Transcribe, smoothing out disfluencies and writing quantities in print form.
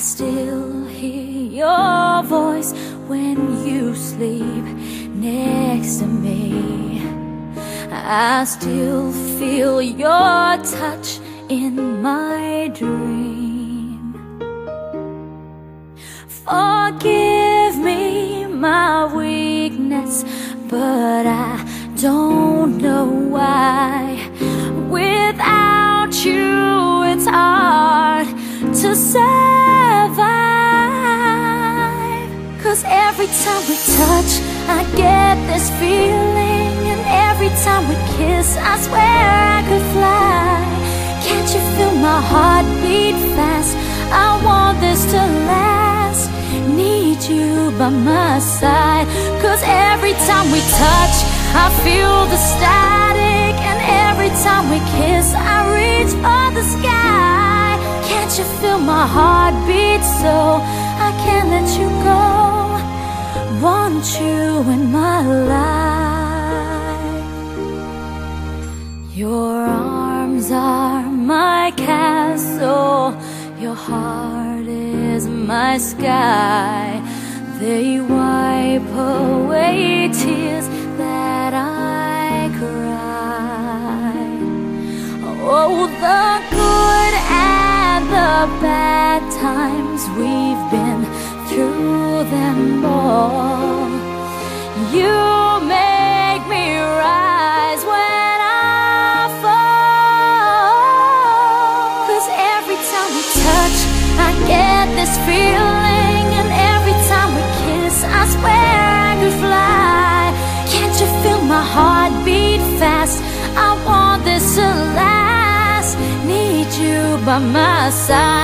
still hear your voice when you sleep next to me. I still feel your touch in my dream. Forgive me my weakness, but I don't know why. Without you, it's hard to survive. 'Cause every time we touch, I get this feeling, and every time we kiss, I swear I could fly. Can't you feel my heart beat fast? I want this to last. Need you by my side. 'Cause every time we touch, I feel the static, and every time we kiss, I reach for the sky. Can't you feel my heart beat so I can't let you go? Want you in my life. Your arms are my castle, your heart is my sky. They wipe away tears that I cry. Oh, the good and the bad times, we've been through them all. You make me rise when I fall. 'Cause every time we touch, I get this feeling, and every time we kiss, I swear I could fly. Can't you feel my heart beat fast? I want this to last. Need you by my side.